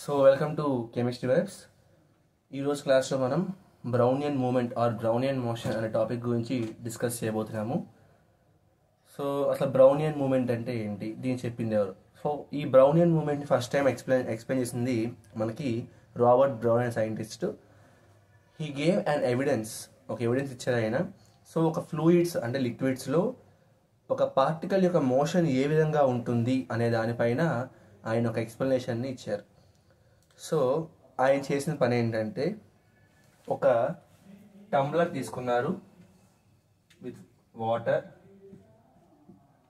So welcome to chemistry vibes. ఈరోజు క్లాస్లో మనం Brownian movement or Brownian motion అనే టాపిక్ గురించి డిస్కస్ చేయబోతున్నాము. సో అసలు బ్రౌనియన్ మూమెంట్ అంటే ఏంటి, దీన్ని చెప్పింది ఎవరు? సో ఈ బ్రౌనియన్ మూమెంట్ని ఫస్ట్ టైం ఎక్స్ప్లెయిన్ చేసింది మనకి రాబర్ట్ బ్రౌన్ అనే scientist. He gave an evidence, ఒక ఎవిడెన్స్ ఇచ్చారు ఆయన. సో ఒక ఫ్లూయిడ్స్ అంటే లిక్విడ్స్లో ఒక పార్టికల్ యొక్క మోషన్ ఏ విధంగా ఉంటుంది అనే దానిపైన ఆయన ఒక ఎక్స్ప్లెనేషన్ని ఇచ్చారు. సో ఆయన చేసిన పని ఏంటంటే, ఒక టంబ్లర్ తీసుకున్నారు with water.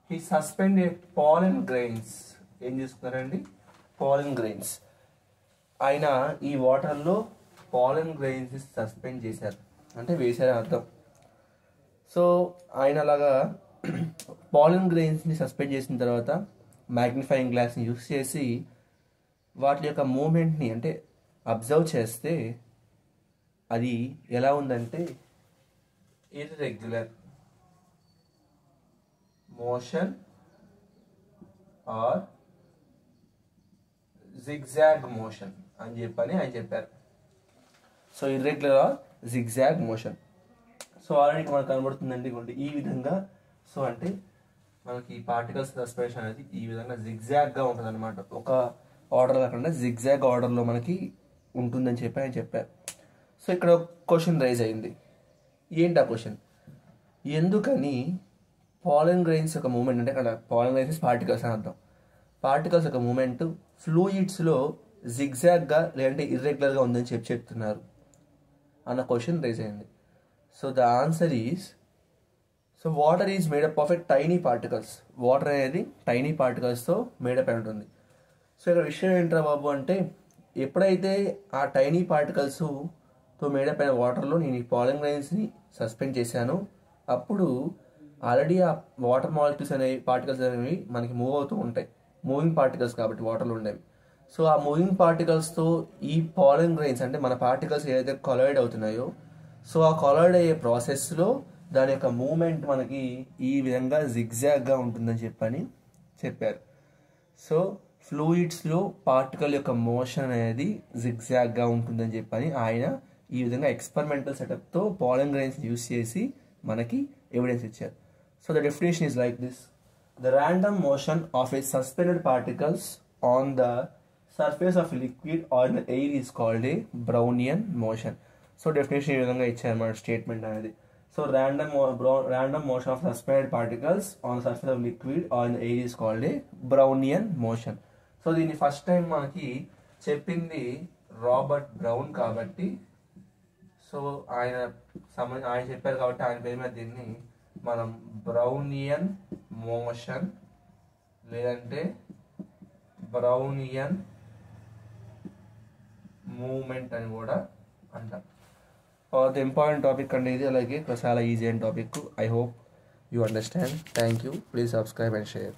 He suspended పాలన్ grains. ఏం చేసుకున్నారండి? పాలన్ గ్రెయిన్స్. ఆయన ఈ వాటర్లో పాలన్ గ్రెయిన్స్ సస్పెండ్ చేశారు, అంటే వేశారని అర్థం. సో ఆయన అలాగా పాలన్ గ్రెయిన్స్ని సస్పెండ్ చేసిన తర్వాత మ్యాగ్నిఫైయింగ్ గ్లాస్ని యూస్ చేసి వాటి యొక్క మూమెంట్ని అంటే అబ్జర్వ్ చేస్తే అది ఎలా ఉందంటే irregular motion or zigzag motion అని చెప్పని ఆయన చెప్పారు. So irregular or zigzag motion. So already మనకు కనబడుతుందండి ఈ విధంగా. సో అంటే మనకి పార్టికల్స్ సస్పెన్షన్ అనేది ఈ విధంగా జిగ్జాగ్గా ఉంటుంది అనమాట. ఒక ఆర్డర్ కాకుండా జిగ్జాగ్ ఆర్డర్లో మనకి ఉంటుందని చెప్పి ఆయన చెప్పారు. సో ఇక్కడ ఒక క్వశ్చన్ రైజ్ అయింది. ఏంటి ఆ క్వశ్చన్? ఎందుకని పాలన్ గ్రెయిన్స్ యొక్క మూమెంట్, అంటే ఇక్కడ పాలన్ గ్రెయిన్స్ పార్టికల్స్ అని అర్థం, పార్టికల్స్ యొక్క మూమెంట్ ఫ్లూయిడ్స్లో జిగ్జాగ్గా లేదంటే ఇర్రెగ్యులర్గా ఉందని చెప్తున్నారు అన్న క్వశ్చన్ రైజ్ అయింది. So the answer is, so water is made up of a tiny particles. Water అనేది టైనీ పార్టికల్స్తో మేడప్ అయి ఉంటుంది. సో ఇక్కడ విషయం ఏంట్రా బాబు అంటే, ఎప్పుడైతే ఆ టైనీ పార్టికల్స్తో మేడప్ అయిన వాటర్లో నేను ఈ పాలన్ గ్రెయిన్స్ని సస్పెండ్ చేశాను, అప్పుడు ఆల్రెడీ ఆ వాటర్ మాలిక్యూల్స్ అనేవి పార్టికల్స్ అనేవి మనకి మూవ్ అవుతూ ఉంటాయి, మూవింగ్ పార్టికల్స్ కాబట్టి వాటర్లో ఉండేవి. సో ఆ మూవింగ్ పార్టికల్స్తో ఈ పాలన్ గ్రెయిన్స్ అంటే మన పార్టికల్స్ ఏదైతే కొలాయిడ్ అవుతున్నాయో, సో ఆ కొలాయిడ్ అయ్యే ప్రాసెస్లో దాని యొక్క మూమెంట్ మనకి ఈ విధంగా జిగ్జాగ్గా ఉంటుందని చెప్పారు. సో ఫ్లూయిడ్స్లో పార్టికల్ యొక్క మోషన్ అనేది జిగ్జాగ్గా ఉంటుందని చెప్పని ఆయన ఈ విధంగా ఎక్స్పెరిమెంటల్ సెటప్తో పాలన్ గ్రెయిన్స్ యూస్ చేసి మనకి ఎవిడెన్స్ ఇచ్చారు. So the definition is like this: the random motion of A suspended particles on the surface of liquid are in air is called a Brownian motion. So definition ఈ విధంగా ఇచ్చారు మన statement అనేది. So random motion of suspended particles on the surface of liquid or in the air is called a Brownian motion. So దీన్ని first time మనకి చెప్పింది Robert brown కాబట్టి, so ఆయన చెప్పారు కాబట్టి ఆయన పేరు మీద దీన్ని మనం బ్రౌనియన్ మోషన్ లేదంటే బ్రౌనియన్ మూమెంట్ అని కూడా అంటాం. ద ఇంపార్టెంట్ టాపిక్ అండి ఇది, అలాగే చాలా ఈజీ అయిన topic. I hope you understand. Thank you. Please subscribe and share.